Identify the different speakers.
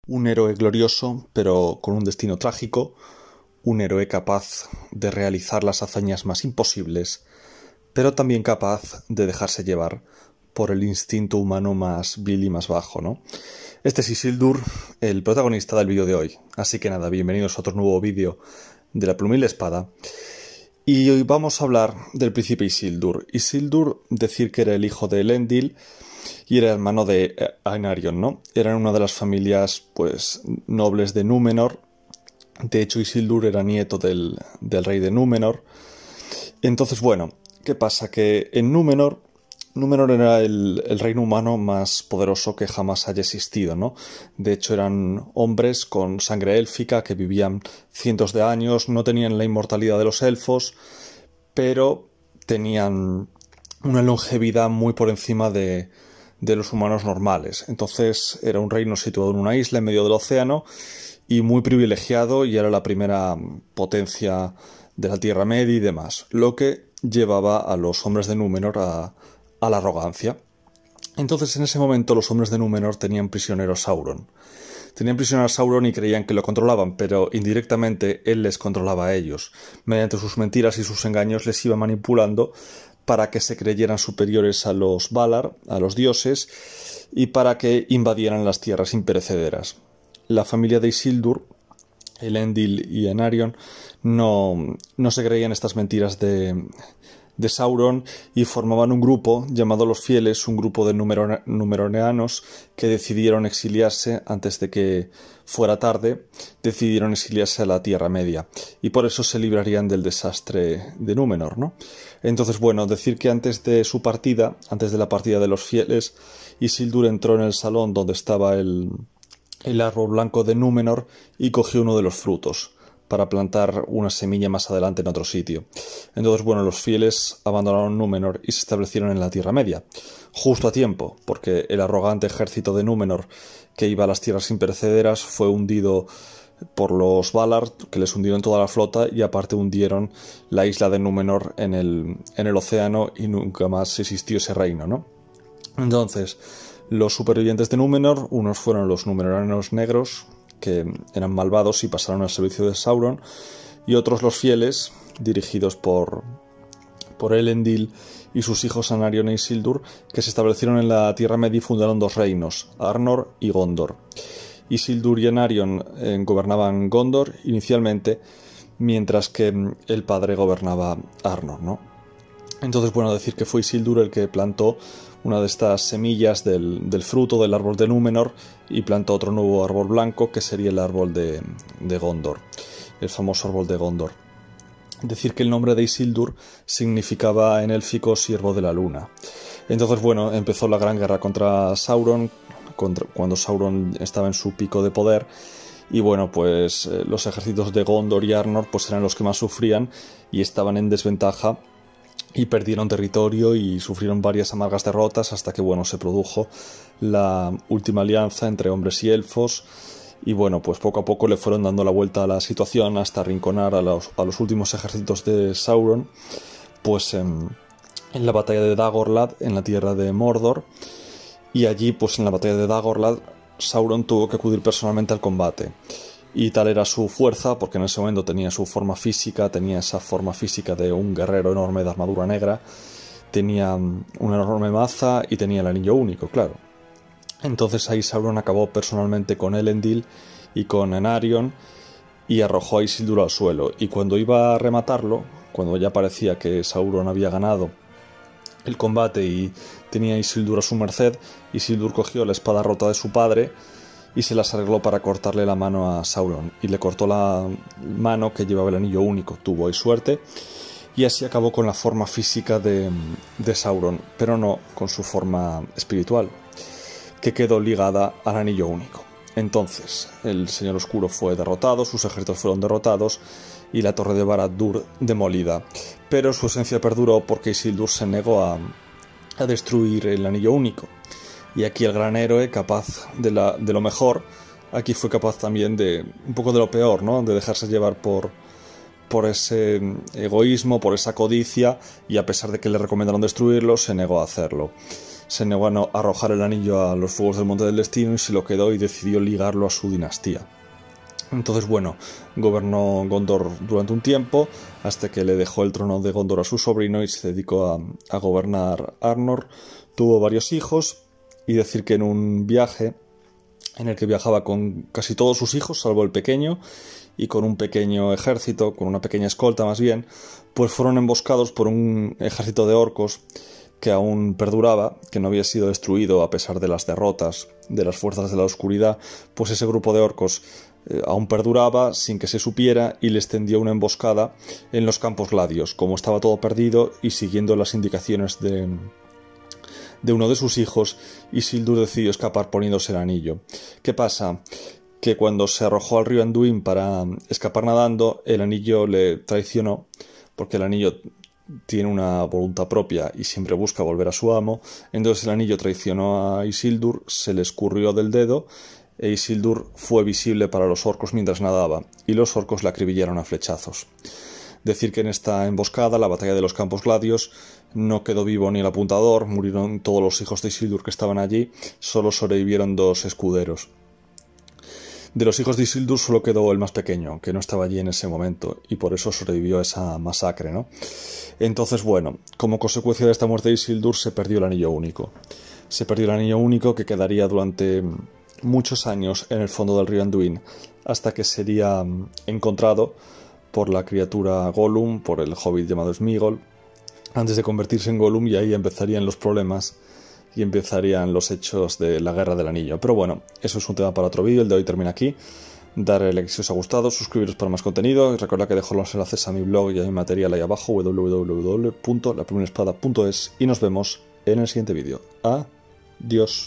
Speaker 1: Un héroe glorioso, pero con un destino trágico, un héroe capaz de realizar las hazañas más imposibles, pero también capaz de dejarse llevar por el instinto humano más vil y más bajo, ¿no? Este es Isildur, el protagonista del vídeo de hoy. Así que nada, bienvenidos a otro nuevo vídeo de la pluma y la espada. Y hoy vamos a hablar del príncipe Isildur. Isildur, decir que era el hijo de Elendil y era hermano de Ainarion, ¿no? Eran una de las familias, pues, nobles de Númenor. De hecho, Isildur era nieto del rey de Númenor. Entonces, bueno, ¿qué pasa? Que en Númenor era el reino humano más poderoso que jamás haya existido, ¿no? De hecho, eran hombres con sangre élfica que vivían cientos de años, no tenían la inmortalidad de los elfos, pero tenían una longevidad muy por encima de los humanos normales. Entonces, era un reino situado en una isla en medio del océano y muy privilegiado, y era la primera potencia de la Tierra Media y demás, lo que llevaba a los hombres de Númenor a la arrogancia. Entonces, en ese momento, los hombres de Númenor tenían prisionero a Sauron. Tenían prisionero a Sauron y creían que lo controlaban, pero indirectamente él les controlaba a ellos. Mediante sus mentiras y sus engaños les iba manipulando para que se creyeran superiores a los Valar, a los dioses, y para que invadieran las tierras imperecederas. La familia de Isildur, Elendil y Ainarion, no se creían estas mentiras de Sauron y formaban un grupo llamado Los Fieles, un grupo de numeroneanos que decidieron exiliarse antes de que fuera tarde, decidieron exiliarse a la Tierra Media y por eso se librarían del desastre de Númenor, ¿no? Entonces, bueno, decir que antes de la partida de Los Fieles, Isildur entró en el salón donde estaba el árbol blanco de Númenor y cogió uno de los frutos para plantar una semilla más adelante en otro sitio. Entonces, bueno, los fieles abandonaron Númenor y se establecieron en la Tierra Media, justo a tiempo, porque el arrogante ejército de Númenor que iba a las tierras imperecederas fue hundido por los Valar, que les hundieron toda la flota y aparte hundieron la isla de Númenor en el océano y nunca más existió ese reino, ¿no? Entonces, los supervivientes de Númenor, unos fueron los Númenóreanos negros, que eran malvados y pasaron al servicio de Sauron, y otros los fieles, dirigidos por Elendil y sus hijos Anarion e Isildur, que se establecieron en la Tierra Media y fundaron dos reinos, Arnor y Gondor. Isildur y Anarion gobernaban Gondor inicialmente, mientras que el padre gobernaba Arnor, ¿no? Entonces, bueno, decir que fue Isildur el que plantó una de estas semillas del fruto del árbol de Númenor y plantó otro nuevo árbol blanco que sería el árbol de Gondor, el famoso árbol de Gondor. Decir que el nombre de Isildur significaba en élfico siervo de la luna. Entonces, bueno, empezó la gran guerra contra Sauron, cuando Sauron estaba en su pico de poder. Y bueno, pues los ejércitos de Gondor y Arnor pues eran los que más sufrían y estaban en desventaja y perdieron territorio y sufrieron varias amargas derrotas hasta que, bueno, se produjo la última alianza entre hombres y elfos. Y bueno, pues poco a poco le fueron dando la vuelta a la situación hasta arrinconar a los últimos ejércitos de Sauron, pues en la batalla de Dagorlad, en la tierra de Mordor. Y allí, pues en la batalla de Dagorlad, Sauron tuvo que acudir personalmente al combate. Y tal era su fuerza, porque en ese momento tenía esa forma física de un guerrero enorme de armadura negra, tenía una enorme maza y tenía el anillo único, claro. Entonces ahí Sauron acabó personalmente con Elendil y con Ainarion y arrojó a Isildur al suelo. Y cuando iba a rematarlo, cuando ya parecía que Sauron había ganado el combate y tenía a Isildur a su merced, Isildur cogió la espada rota de su padre y se las arregló para cortarle la mano a Sauron, y le cortó la mano que llevaba el anillo único. Tuvo ahí suerte, y así acabó con la forma física de Sauron, pero no con su forma espiritual, que quedó ligada al anillo único. Entonces, el Señor Oscuro fue derrotado, sus ejércitos fueron derrotados, y la torre de Barad-dûr demolida. Pero su esencia perduró porque Isildur se negó a destruir el anillo único. Y aquí el gran héroe, capaz de lo mejor, aquí fue capaz también de un poco de lo peor, ¿no? De dejarse llevar por ese egoísmo, por esa codicia, y a pesar de que le recomendaron destruirlo, se negó a hacerlo. se negó a arrojar el anillo a los fuegos del Monte del Destino y se lo quedó y decidió ligarlo a su dinastía. Entonces, bueno, gobernó Gondor durante un tiempo, hasta que le dejó el trono de Gondor a su sobrino y se dedicó a gobernar Arnor. Tuvo varios hijos, y decir que en un viaje en el que viajaba con casi todos sus hijos, salvo el pequeño, y con un pequeño ejército, con una pequeña escolta más bien, pues fueron emboscados por un ejército de orcos que aún perduraba, que no había sido destruido a pesar de las derrotas de las fuerzas de la oscuridad. Pues ese grupo de orcos aún perduraba sin que se supiera, y les tendió una emboscada en los Campos Gladios. Como estaba todo perdido, y siguiendo las indicaciones de uno de sus hijos, Isildur decidió escapar poniéndose el anillo. ¿Qué pasa? Que cuando se arrojó al río Anduin para escapar nadando, el anillo le traicionó, porque el anillo tiene una voluntad propia y siempre busca volver a su amo. Entonces el anillo traicionó a Isildur, se le escurrió del dedo, e Isildur fue visible para los orcos mientras nadaba, y los orcos le acribillaron a flechazos. Decir que en esta emboscada, la batalla de los Campos Gladios, no quedó vivo ni el apuntador, murieron todos los hijos de Isildur que estaban allí, solo sobrevivieron 2 escuderos. De los hijos de Isildur solo quedó el más pequeño, que no estaba allí en ese momento, y por eso sobrevivió a esa masacre, ¿no? Entonces, bueno, como consecuencia de esta muerte de Isildur se perdió el anillo único. Se perdió el anillo único, que quedaría durante muchos años en el fondo del río Anduin, hasta que sería encontrado por la criatura Gollum, por el hobbit llamado Sméagol, antes de convertirse en Gollum, y ahí empezarían los problemas y empezarían los hechos de la Guerra del Anillo. Pero bueno, eso es un tema para otro vídeo. El de hoy termina aquí. Darle like si os ha gustado, suscribiros para más contenido, y recordad que dejo los enlaces a mi blog y a mi material ahí abajo, www.laprimerespada.es, y nos vemos en el siguiente vídeo. Adiós.